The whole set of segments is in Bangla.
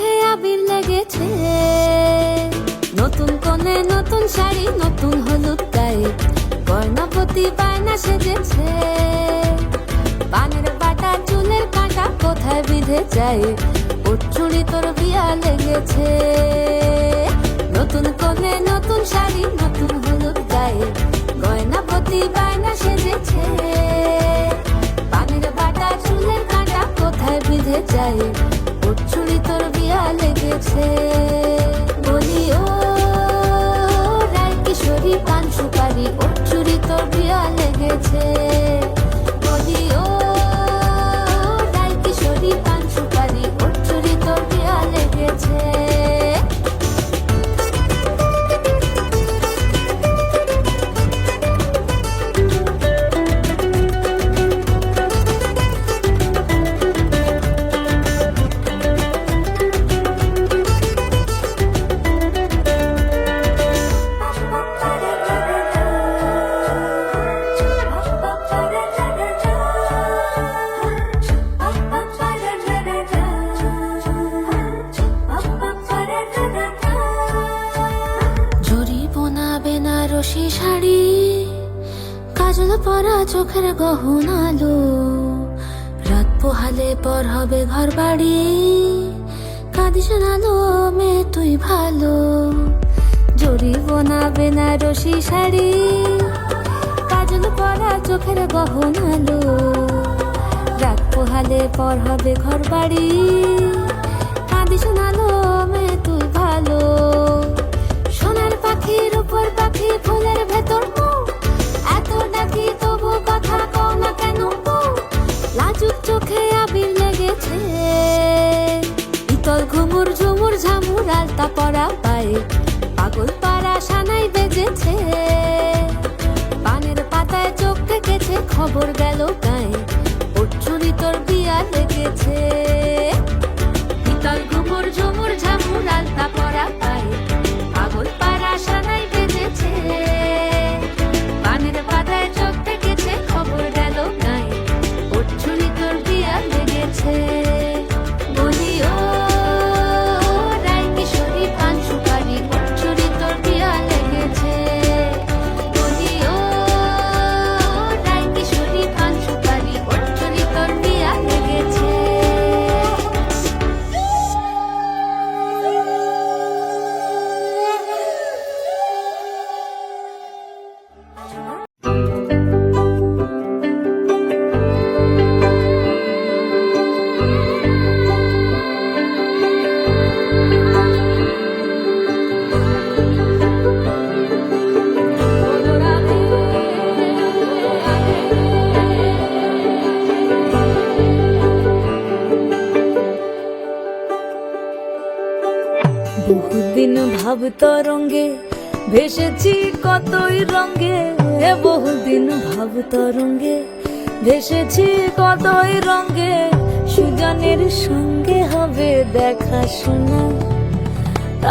চোখে আবির লেগেছে, নতুন কোণে নতুন শাড়ি, নতুন হলুদ গায়ে গয়নাপতি বায়না সেজেছে। পানের বাটা চুলের কাঁটা কোথায় বিঁধে যায়, ওর চুড়ি তোর বিয়া লেগেছে। নতুন কোণে নতুন শাড়ি, নতুন হলুদ গায়ে গয়নাপতি বায়না সেজেছে। পানের বাটা চুলের কাঁটা কোথায় বিঁধে যায়, ওর চুড়ি তোর বিয়া লেগেছে। বলি ও রায় কিশোরী পান সুপারি, ওর চুড়ি তোর বিয়া লেগেছে। বলি ও রায় কিশোরী পান সুপারি, ওর চুড়ি তোর বিয়া লেগেছে। বেনারসি শাড়ি, কাজল পরা চোখের গহনা আলো, রাত পোহালে পর হবে ঘর বাড়ি, কাঁদিস না লো মেয়ে তুই ভালো। জরি বোনা বেনারসি শাড়ি, কাজল পরা চোখের গহনা আলো, রাত পোহালে পর হবে ঘর বাড়ি, কাঁদিস না লো মেয়ে তুই ভালো। সোনার পাখির উপর পাখি, ফুলের ভেতর এত ডাকি তবু কথা কও না কেন। লাজুক চোখে আবির লেগেছে, ইতল ঘুমুর ঝুমুর ঝামুর আলতা পরা পায়ে পাগল পাড়া সানাই বেজেছে। পানের পাতায় চোখ থেকেছে, খবর গেল গায়ে, ওর চুড়ি তোর বিয়া লেগেছে। ইতল ঘুমুর ঝুমুর ঝামুর আলতা পরা পায়ে পাগল পাড়া সানাই বেজেছে। পানের পাতায় চোখ থেকেছে, খবর গেল গায়ে, ওর চুড়ি তোর বিয়া লেগেছে। বলি ও রায় কিশোরী পান সুপারি, ওর চুড়ি তোর বিয়া লেগেছে। বলি ও রায় কিশোরী পান সুপারি, ওর চুড়ি তোর বিয়া লেগেছে। বহুদিন ভাব তরঙ্গে ভেসেছি কতই রঙ্গে, বহুদিন ভাব তরঙ্গে ভেসেছি কতই রঙ্গে। সুজনের সঙ্গে হবে দেখা শোনা,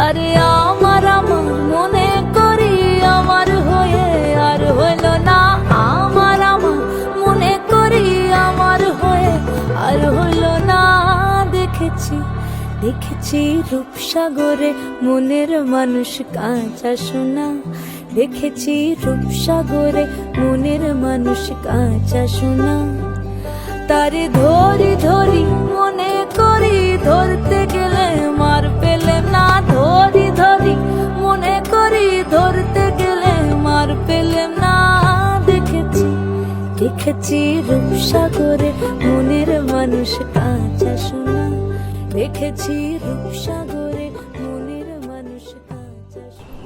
আরে আমার আমার মনে করি আমার হয়ে আর হইল না। আমার আমার মনে করি আমার হয়ে আর হইল না। দেখেছি দেখেছি রূপসাগরে মনের মানুষ কাঁচা সোনা, দেখেছি রূপসাগরে মনের মানুষ কাঁচা সোনা। তারে ধরি ধরি মনে করি, ধরতে গেলে মার পেলে না। ধরি ধরি মনে করি, ধরতে গেলে মার পেলে না। দেখেছি দেখেছি রূপসাগরে মনের মানুষ কাঁচা সোনা, দেখেছি রূপসাগরে মনের মানুষ কাঁচা সোনা।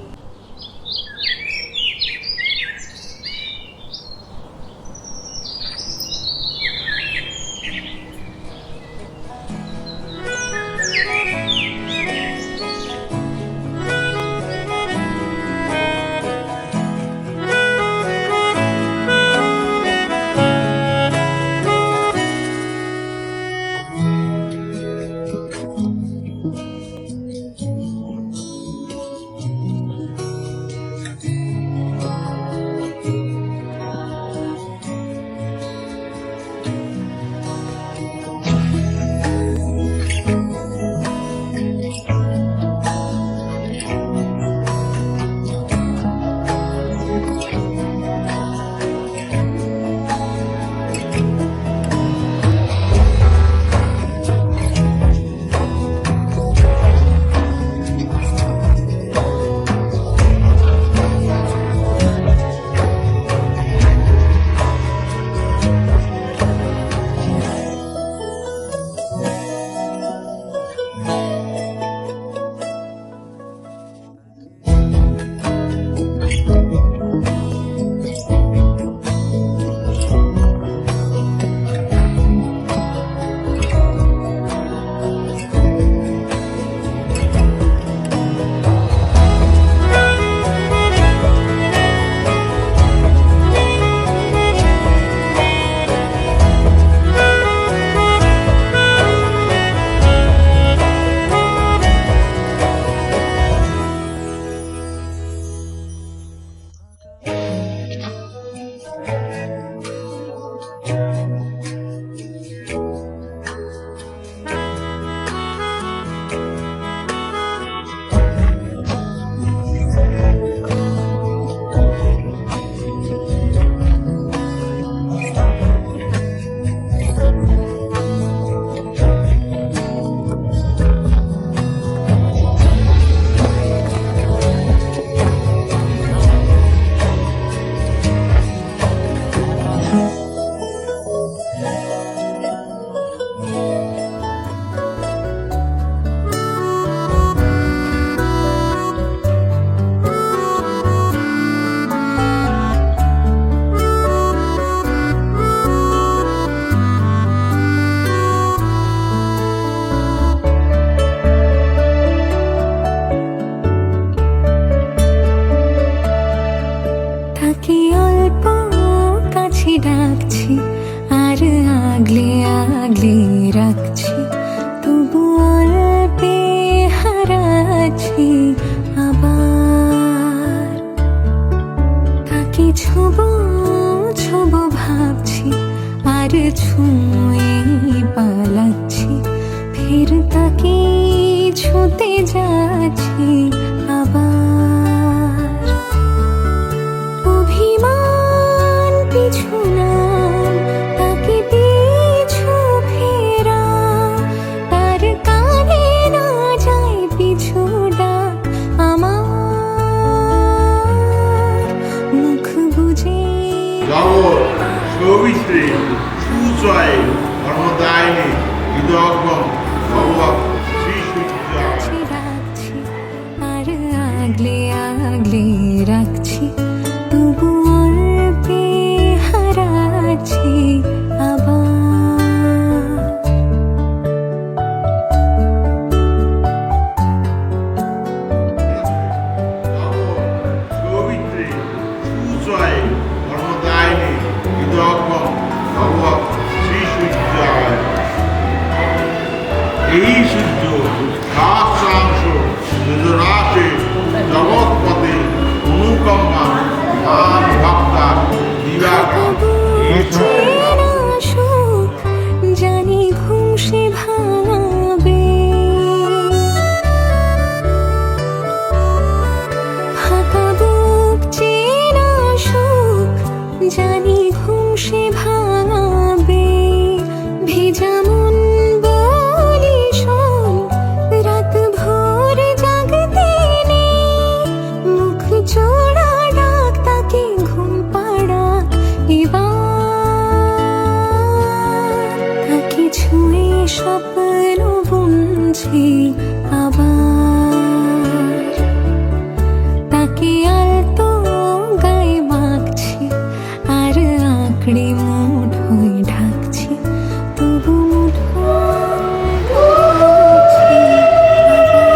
যাচ্ছি আবার। তাকে ছোবো ছোবো ভাবছি আর ছুঁয়ে পালাচ্ছি, ফের তাকে ছুঁতে যাচ্ছি আবার। অভিমান পিছু নাম, তাকে পিছু ফেরা, তার কানে না যায় পিছু ডাক আমার। মুখ বুঝে জগৎ সৌমিত্রী সুজয় ধর্মদায়িনী হৃদয়গম ভগবত শ্রী সূর্য রাখছি আর আগলে আগলে রাখছি, তবু অল্পে হারাচ্ছি আবার। সৌমিত্রী সুজয় ধর্মদায়িনী হৃদয়গম ভগবত শ্রী সূর্য। এই সূর্য শাস্ত্রাংশ যোজনাশে জগৎপথে অনুকম্পা মান ভক্তা দিবাকর। সুখ জানি ঘুম সে ভাঙাবে, ফাঁকা বুক চেনা সুখ জানি ঘুম সে ভাঙাবে। ভেজা মন বলি শোন, রাত ভোর জাগতে নেই, মুখ চোরা ডাক তাকে ঘুম পাড়া এবার। তাকে ছুঁয়ে স্বপ্ন বুনছি আবার, তাকে আলতো গায়ে মাখছি আর আঁকড়ে মুঠোয় ঢাকছি, তবু মুঠোয় ঢাকছি আবার।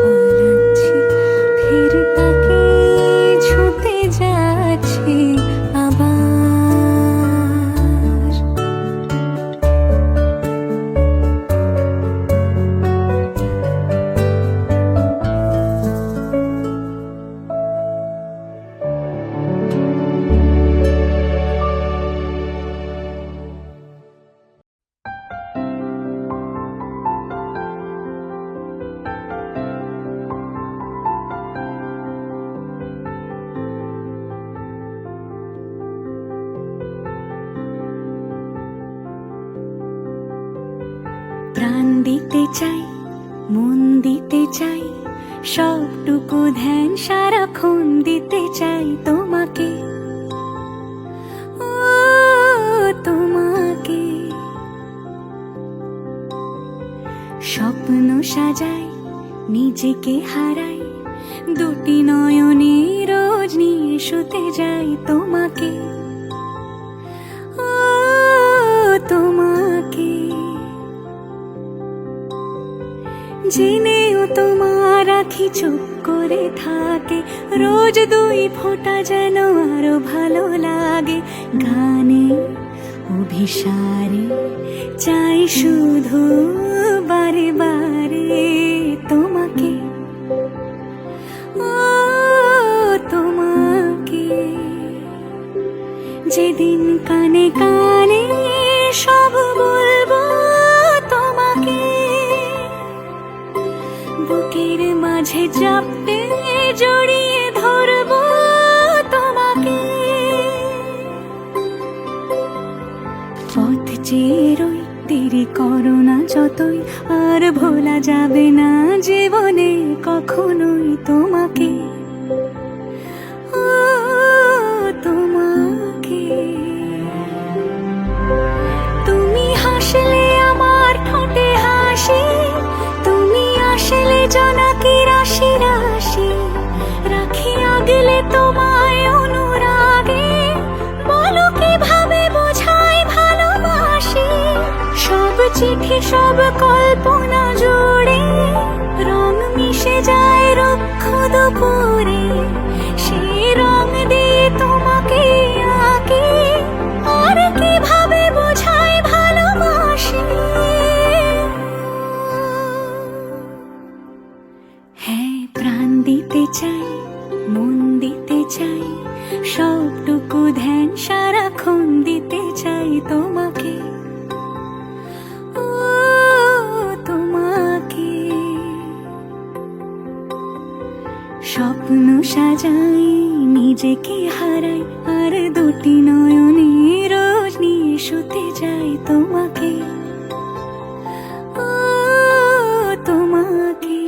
পালাচ্ছি, ফের তাকে ছুঁতে যাচ্ছি আবার। প্রাণ দিতে চাই, মন দিতে চাই, সবটুকু ধ্যান সারাক্ষণ দিতে চাই তোমাকে, ও তোমাকে। স্বপ্ন সাজাই, নিজেকে হারাই, দুটি নয়নে রোজ নিয়ে শুতে যাই তোমাকে, ও তোমাকে। জেনেও তোমার আখি চুপ করে থাকে, রোজ দুই ফোঁটা যেন আরো ভালো লাগে। গানে অভিসারে চাই শুধু বারে বারে তোমাকে, ও তোমাকে। যেদিন কানে কানে সব বলবো তোমাকে, বুকের মাঝে চাপতে জড়িয়ে ধরবো তোমাকে। পথ চেয়ে রই, দেরি করো না যতই, আর ভোলা যাবে না জীবনে কখনোই তোমাকে, ও তোমাকে। তুমি হাসলে আমার ঠোঁটে হাসি, তুমি আসলে জোনাকি রাশি রাশি, রাখি আগলে তোমায় অনুরাগে, বলো কিভাবে বোঝাই ভালোবাসি। সব চিঠি সব কল্পনা জুড়ে রং মিশে যায় রুক্ষ দুপুরে, সেই রং দিয়ে তোমাকে আঁকি আর নয়নে রোজ নিয়ে শুতে যাই তোমাকে, ও তোমাকে।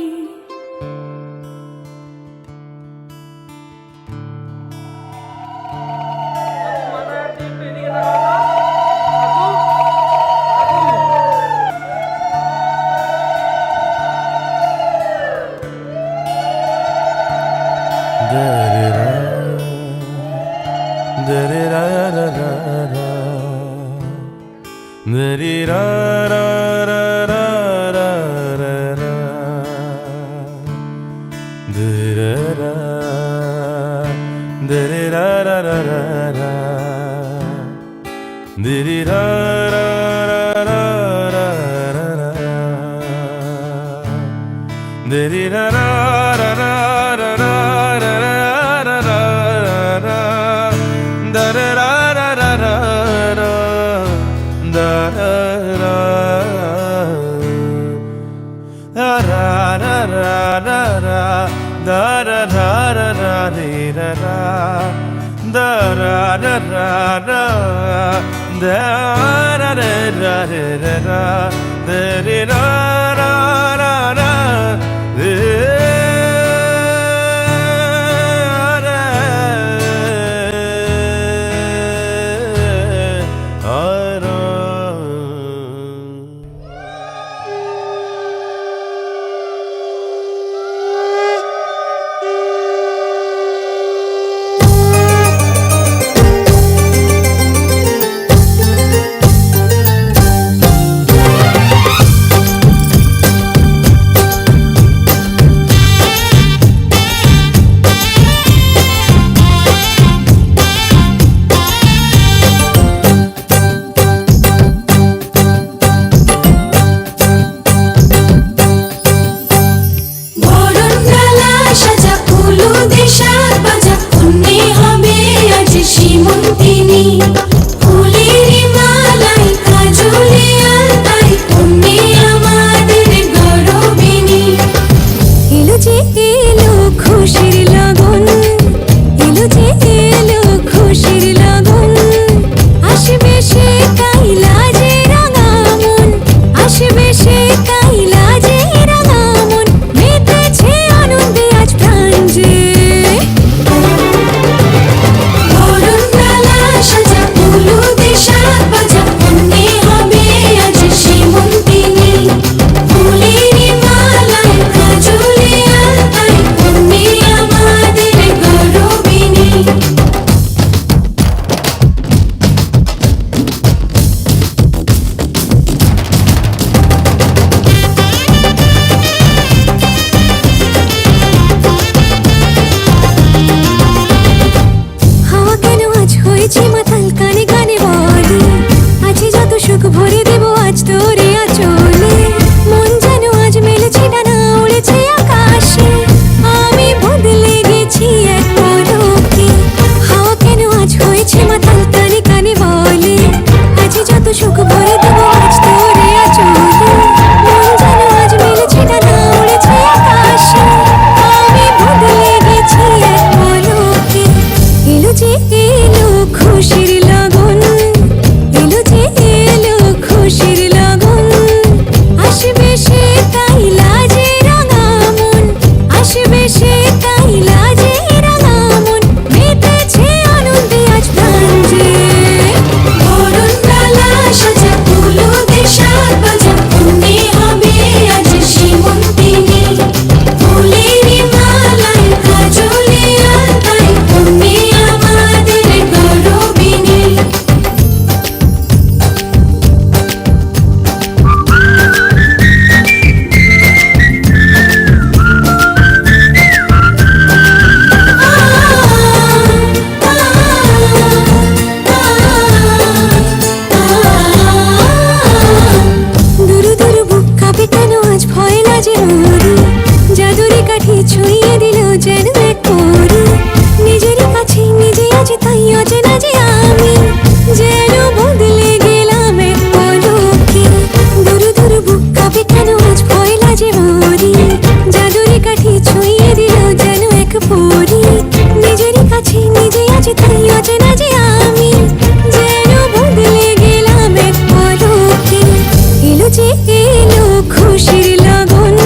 খুশির লগন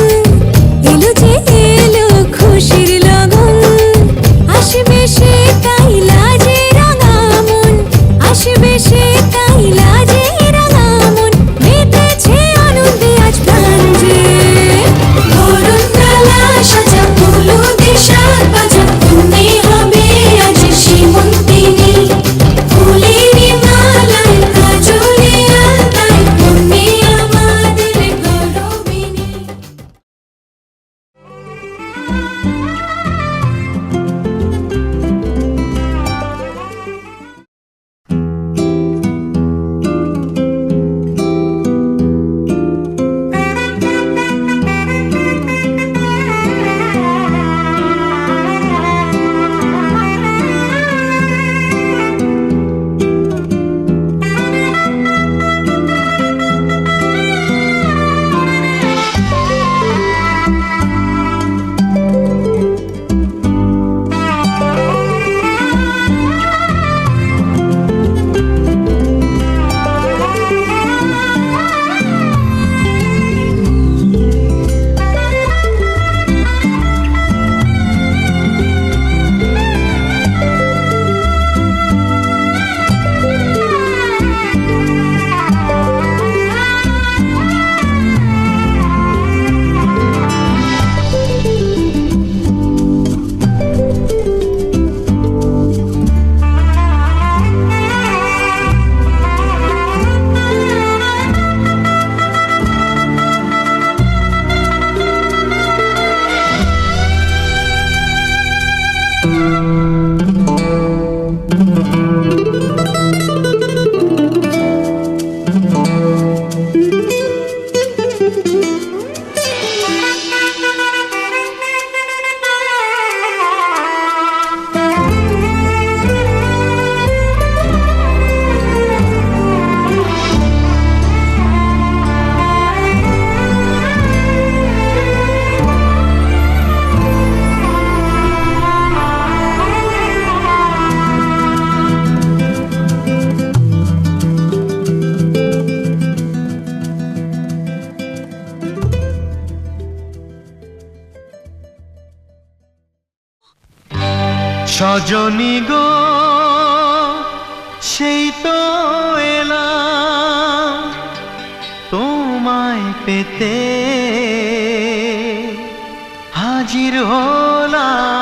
এলো যে এলো খুশির লগন আসবে সে তাই লাজে রাঙা মন আসবে সে তাই লাজে রাঙা মন মেতেছে আনন্দে আজ প্রাণ যে ধরুন ডালা সাজা হলুদে সাত বাজা তুমি হবে আজ সীমন্তিনী ফুলের মালায় কাজলে আলতায় তুমি আমাদের গৌরবিনী। সজনী গো সেই তো এলাম তোমায় পেতে হাজির হলাম।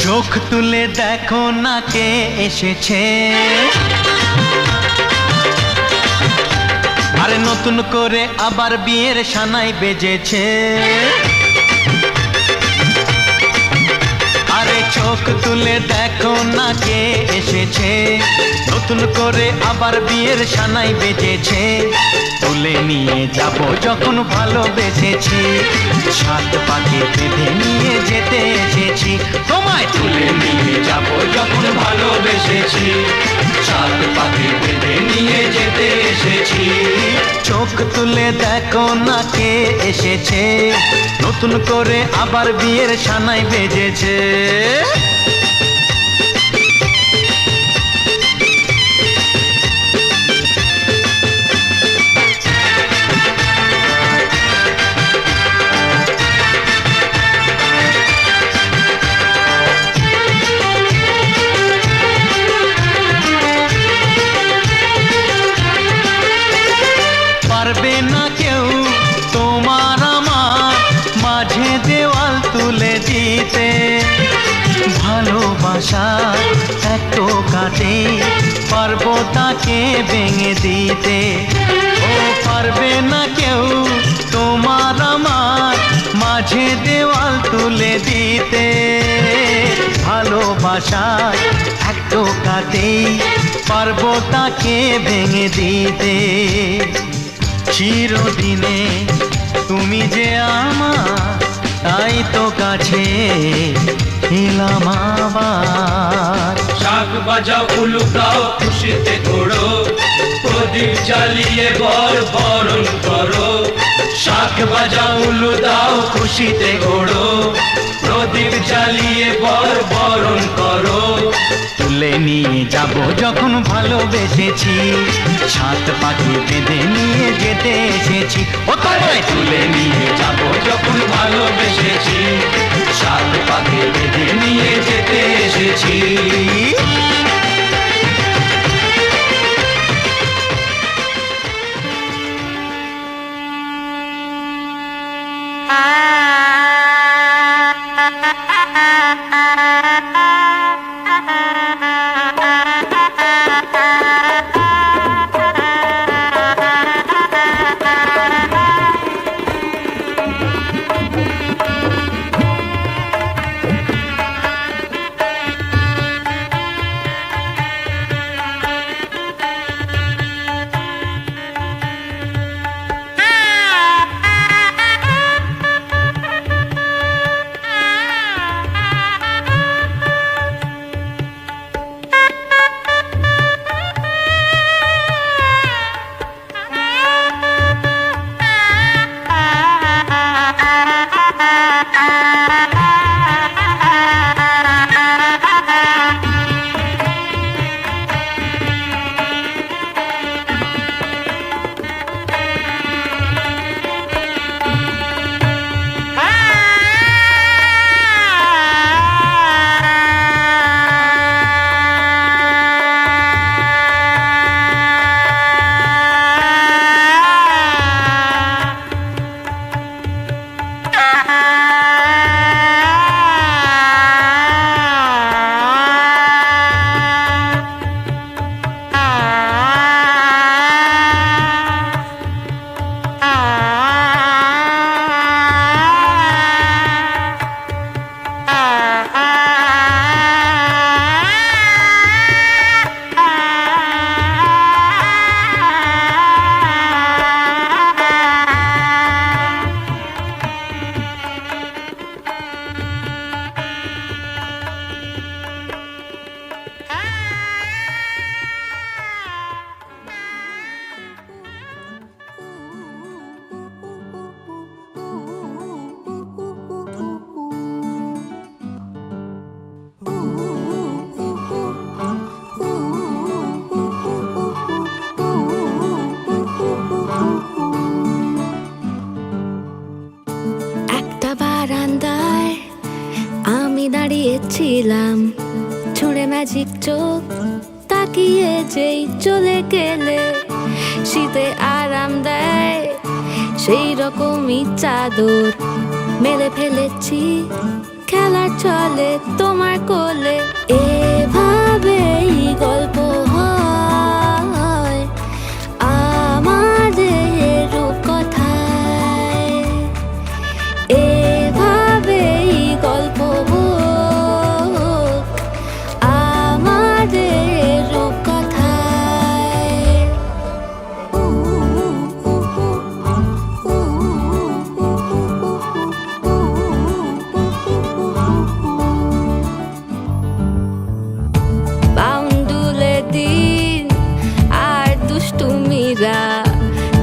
চোখ তুলে দেখো না কে এসেছে, আরে নতুন করে আবার বিয়ের সানাই বেজেছে। আরে চোখ তুলে দেখো না কে এসেছে, নতুন করে আবার বিয়ের সানাই বেজেছে। তুলে নিয়ে যাব যখন ভালোবেসেছি, সাত পাকে বেঁধে নিয়ে যেতে এসেছি। তোমায় তুলে নিয়ে যাব যখন ভালোবেসেছি, সাত পাকে বেঁধে নিয়ে যেতে এসেছি। চোখ তুলে দেখো না কে এসেছে, নতুন করে আবার বিয়ের সানাই বেজেছে। পারবে না কেউ তোমার আমার মাঝে দেওয়াল তুলে দিতে, ভালোবাসা এত কাটে পারবো তাকে ভেঙে দিতে। ও পারবে না কেউ তোমার আমার মাঝে দেওয়াল তুলে দিতে, ভালোবাসা এত কাটে পারবো তাকে ভেঙে দিতে। চিরদিনে তুমি যে আমার, তাই তো কাছে এলাম আবার। শাক বাজাও উলু গাও খুশিতে ঘোড়ো, প্রদীপ জ্বালিয়ে বর বরণ করো। শাক বাজাও উলু দাও খুশিতে ঘোড়ো, প্রদীপ জ্বালিয়ে বর বরণ করো। তুলে নিয়ে যাব যখন ভালোবেসেছি, সাত পাখি বেঁধে নিয়ে যেতে এসেছি। ও তোমায় তুলে নিয়ে যাব যখন ভালোবেসেছি, সাত পাখি বেঁধে নিয়ে যেতে এসেছি। ছিলাম ছুঁড়ে ম্যাজিক চোখ তাকিয়ে যেই চলে গেলে শীতে আরাম দেয় সেই রকমই চাদর মেলে ফেলেছি খেলার চলে তোমার কোলে। এভাবেই গল্প হয় আমাদের রূপকথায়, এভাবেই গল্প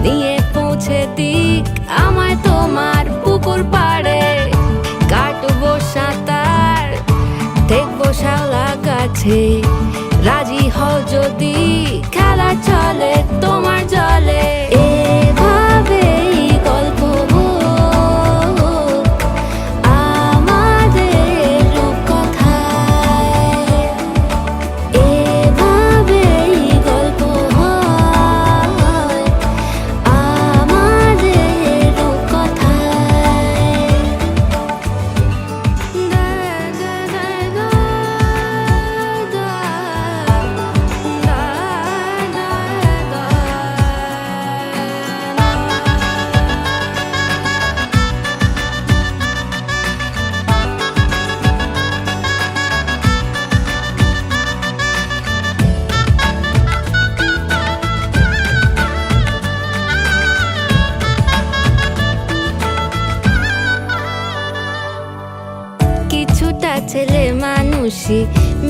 নিয়ে পৌঁছে দিক আমায় তোমার পুকুর পাড়ে, কাটবো সাঁতার দেখবো শাওলা গাছে, রাজি হও যদি খেলা চলে তোমার জলে। এভাবেই গল্প আমাদের রূপকথায়, এভাবেই গল্প ছেলে মানুষই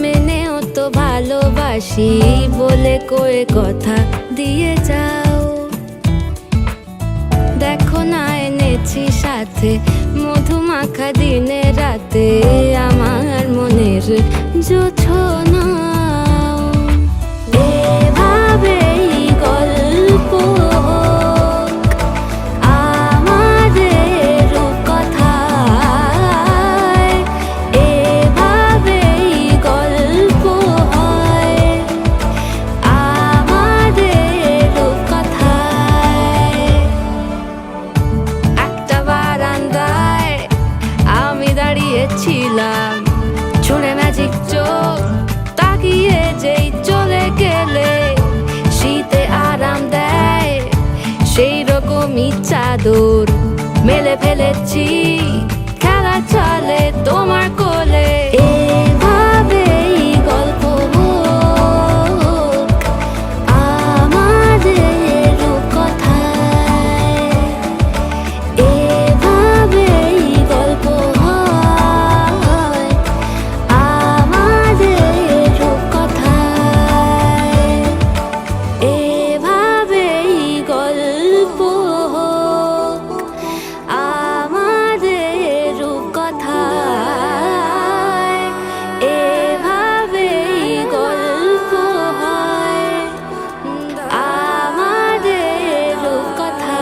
মেনেও তো ভালোবাসি বলে কয়ে কথা দিয়ে যাও। দেখো না এনেছি সাথে মধুমাখা দিনে রাতে আমার মনের জোছনা। এভাবেই গল্প আমাদের কথায়, এভাবেই গল্প হয় আমাদের কথায়। একটা বারান্দায় আমি দাঁড়িয়েছিলাম, ছুঁড়ে ম্যাজিক চোখ তাকিয়ে যেই চলে গেলে শীতে আরাম দেয় সেই রকমই চাদর মেলে ফেলেছি, খেলা চলে তোমার কোলে। এভাবেই গল্প হোক আমাদের কথায়, এভাবেই গল্প হয় আমাদের কথায়, এভাবেই গল্প হোক আমাদের কথায়, এভাবেই গল্প হয় আমাদের কথায়।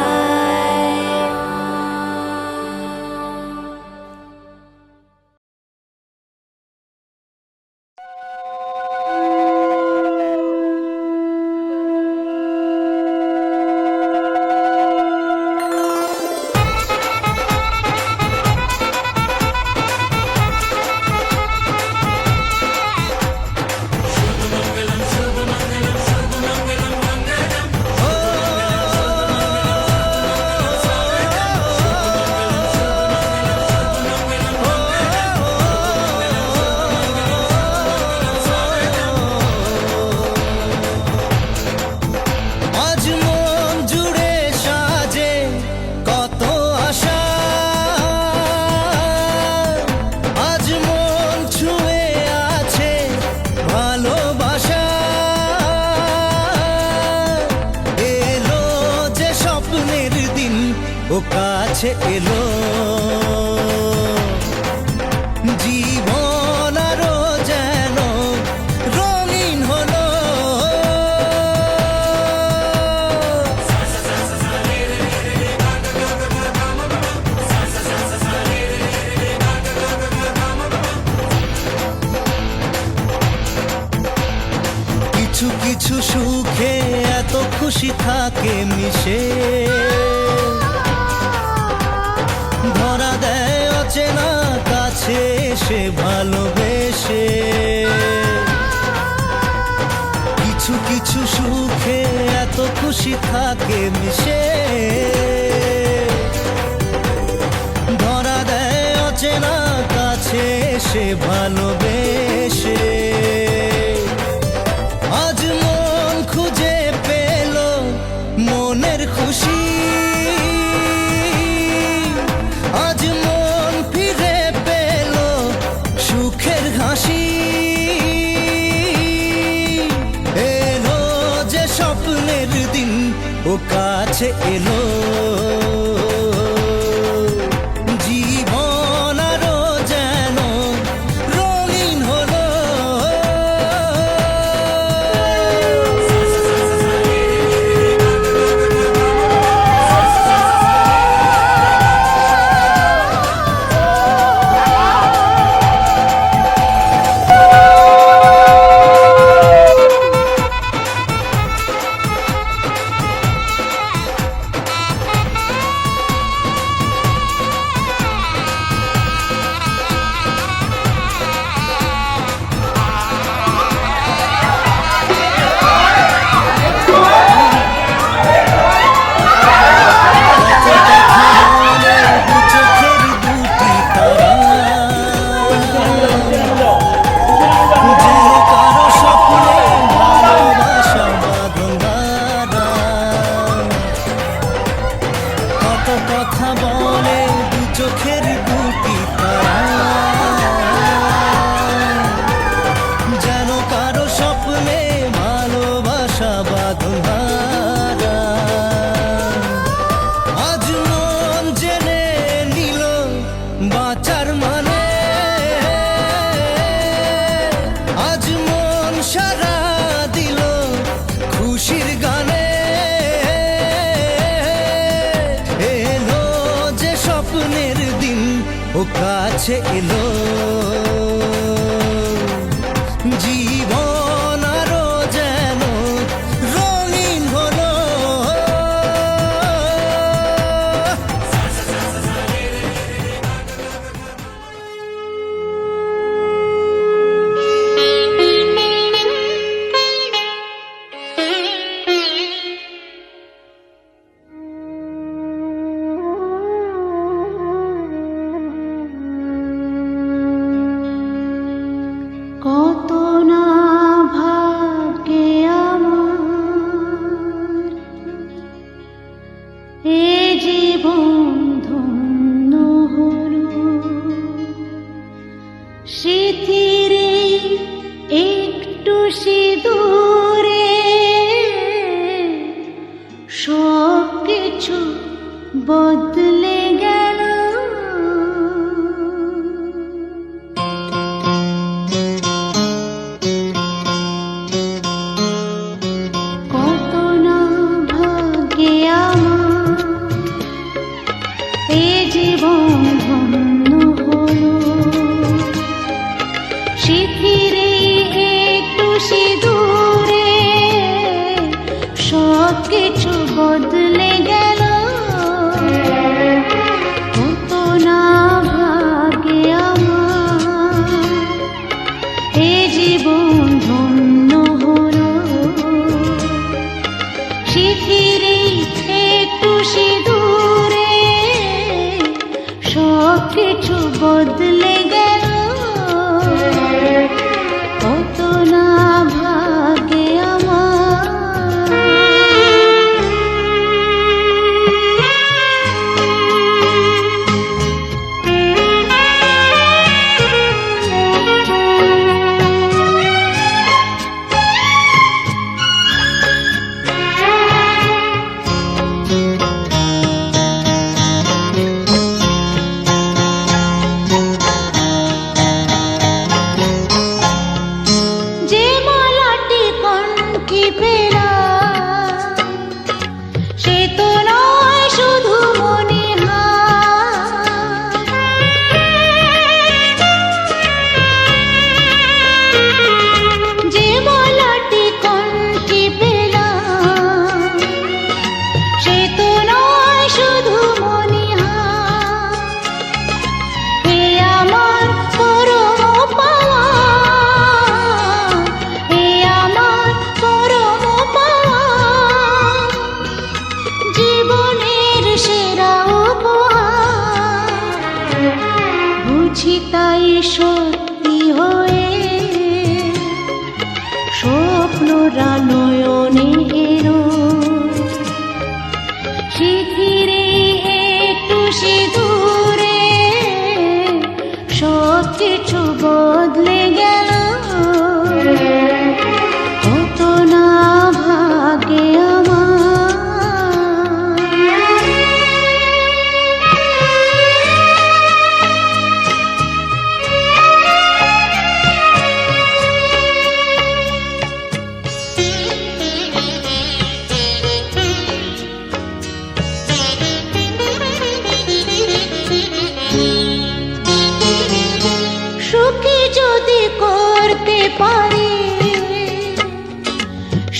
আজ মন জুড়ে সাজে কত আশা, আজ মন ছুঁয়ে আছে ভালোবাসা। এলো যে স্বপ্নের দিন ও কাছে এলো, জীবন আরো যেন রঙিন হলো। কিছু কিছু সুখে এত খুশি থাকে মিশে, ধরা দেয় অচেনা কাছে এসে ভালোবেসে। কিছু কিছু সুখে এত খুশি থাকে মিশে, ধরা দেয় অচেনা কাছে এসে ভালোবেসে। আজ মন খুঁজে পেল মনের খুশি, আজ মন ফিরে পেল সুখের হাসি। এলো যে স্বপ্নের দিন ও কাছে এলো, জীবন আরো যেন রঙিন হলো। কথা বলে দু চোখের দুটি তারা। কাছে এলো জীবন আরো যেন রঙিন হলো কত না ভাগ্যে আমার এ জীবন ধন্য হলো স্মৃতির একটু সিঁদুরে সব কিছু বদলে গেল কত না ভাগ্যে আমার এ জীবন ধন্য হলো স্মৃতির একটু সিঁদুরে সব কিছু বদলে গেল কত না ভাগ্যে আমার এ জীবন ধন্য হলো স্মৃতির একটু সিঁদুরে সব কিছু বদলে গেল কত না ভাগ্যে যে মালাটি কণ্ঠে পেলাম সে তো নয় শুধু মনে যে মালাটি কণ্ঠে পেলাম সে তো নয় শুধু মনে এ আমার পরম পাওয়া এ আমার পরম পাওয়া জীবনের সেরা উপহার বুঝি তাই সত্যি হয়ে স্বপ্নরা নয়নে এলো স্মৃতির একটু সিঁদুরে সব কিছু বদলে গেল কত না ভাগ্যে সুখী যদি করতে পারি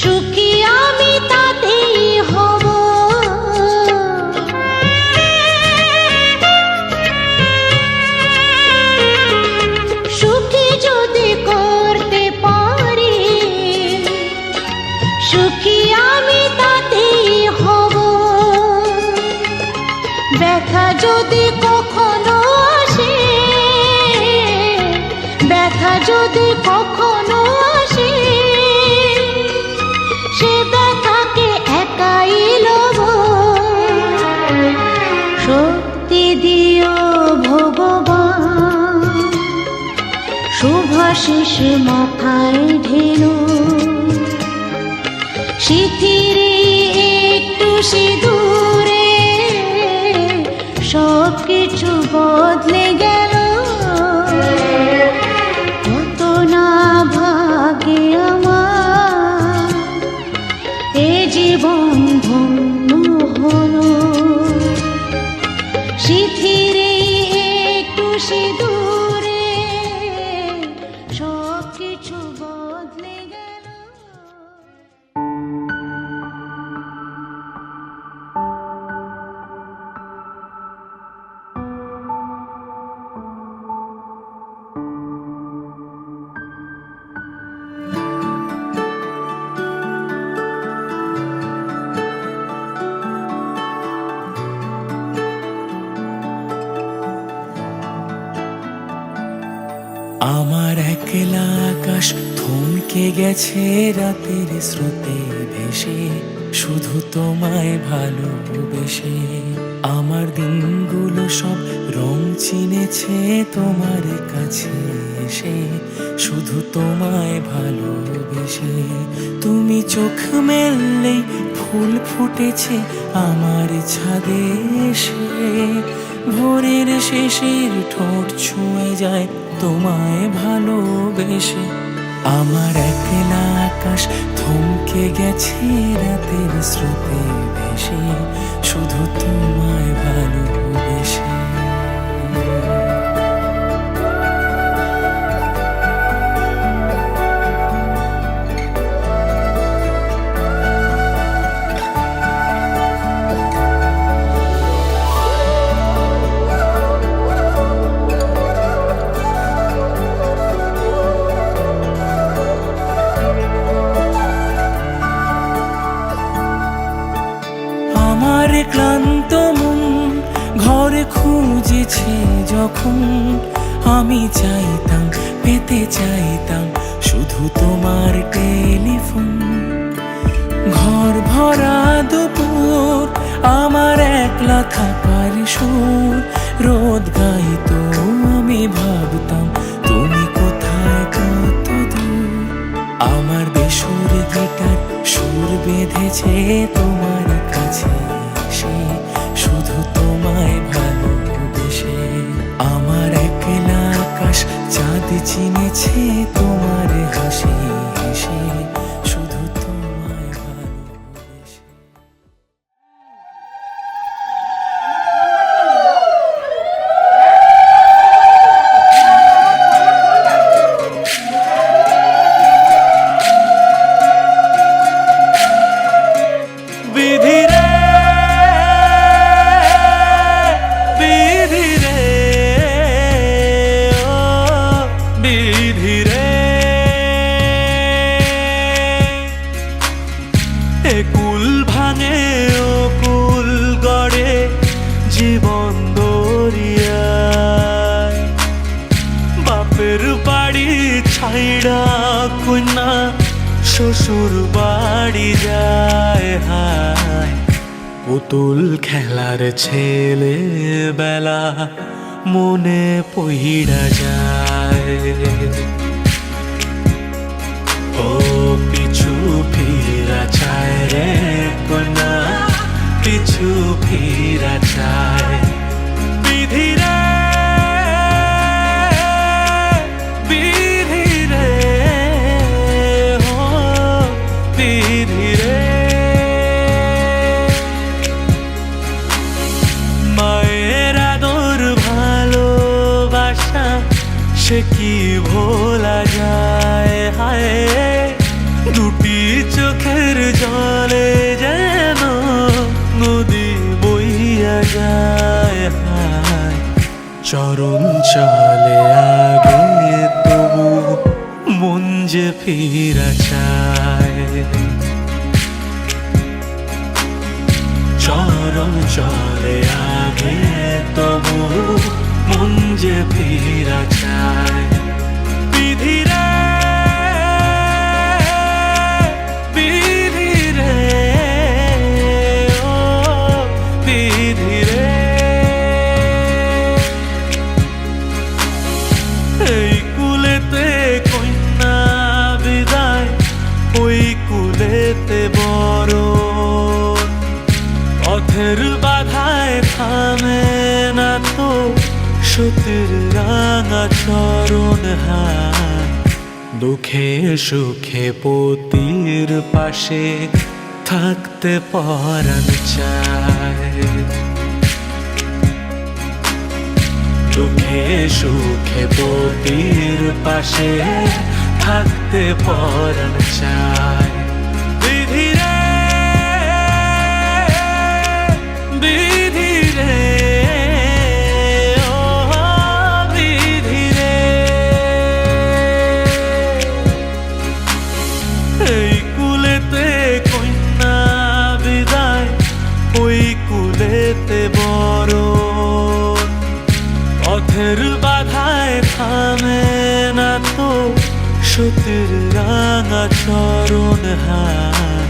সুখী আমি তাতেই হব সুখী যদি করতে পারি সুখী আমি তাতেই হব ব্যথা যদি কখনো আসে ব্যথা যদি কখনো আসে সে ব্যথাকে একাই লব শক্তি দিও ভগবান শুভাশিস মাথায় ঢেলো স্মৃতির একটু সিঁদুরে সব কিছু বদলে গেল কত না ভাগ্যে আমার এ জীবন ধন্য হলো স্মৃতির একটু সিঁদুরে একলা আকাশ থমকে গেছে রাতের স্রোতে ভেসে, শুধু তোমায় ভালোবেসে। আমার দিনগুলো সব রং চিনেছে তোমার কাছে এসে, শুধু তোমায় ভালোবেসে। তুমি চোখ মেললেই ফুল ফুটেছে আমার ছাদে এসে, ভোরের শেষের ঠোঁট ছুঁয়ে যায় তোমায় ভালোবেসে। আমার একলা আকাশ থমকে গেছে রাতের স্রোতে ভেসে, শুধু তোমায় ভালোবেসে। আমার ক্লান্ত মন ঘরে খুঁজেছে যখন, আমি চাইতাম পেতে চাইতাম শুধু তোমার টেলিফোন। ঘর ভরা দুপুর আমার একলা থাকার সুর রোদ গাইতো, আমি ভাবতাম তুমি কোথায় কত দূর। আমার বেসুর গিটার সুর বেঁধেছে তোমার কাছে এসে, শুধু তোমায় ভালোবেসে। আমার একলা আকাশ চাঁদ চিনেছে তোমার হাসি হেসে, শুধু তোমায় ভালোবেসে। বিধি রে, বিধি রে, ও বিধি রে। এ কুল ভাঙে ও কুল গড়ে জীবন দরিয়ায়, বাপের বাড়ি ছাইড়া কন্যা শ্বশুর বাড়ি যায়। হায় পুতুল খেলার ছেলে বেলা মনে পইড়া যায়। ও পিছু ফিরা চায় রে কন্যা, পিছু ফিরা চায়। বিধি রে, বিধি রে, ও বিধি রে। মায়ের আদর ভালোবাসা সে কি ভোলা যায়। হায় দুটি চোখের জলে যেন নদী বইয়া যায়। হায় চরণ চলে আগে তবু মন যে ফিরা চায়। চরণ চলে আগে তবু মন যে ফিরা চায়। বিধি রে, বিধি রে, ও বিধি রে। এই কুলেতে কন্যা বিদায়, ওই কুলেতে বড় পথের বাধায় থামে না তো সতীর রাঙা চরণ। হায় দুঃখে সুখে পতির পাশে থাকতে পরাণ চায়। দুঃখে সুখে পতির পাশে থাকতে পরাণ চায়। বিধি রে, বিধি রে, ও বিধি রে। এই কুলেতে কন্যা বিদায়, ওই কুলেতে বড় পথে পথের বাধায় থামে না তো সতীর রাঙা চরণ হাত,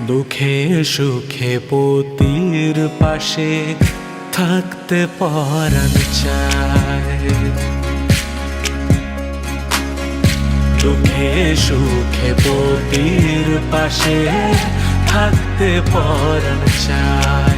দুঃখে সুখে পতির পাশে থাকতে পরাণ চায়। দুঃখে সুখে পতির পাশে থাকতে পরাণ চায়।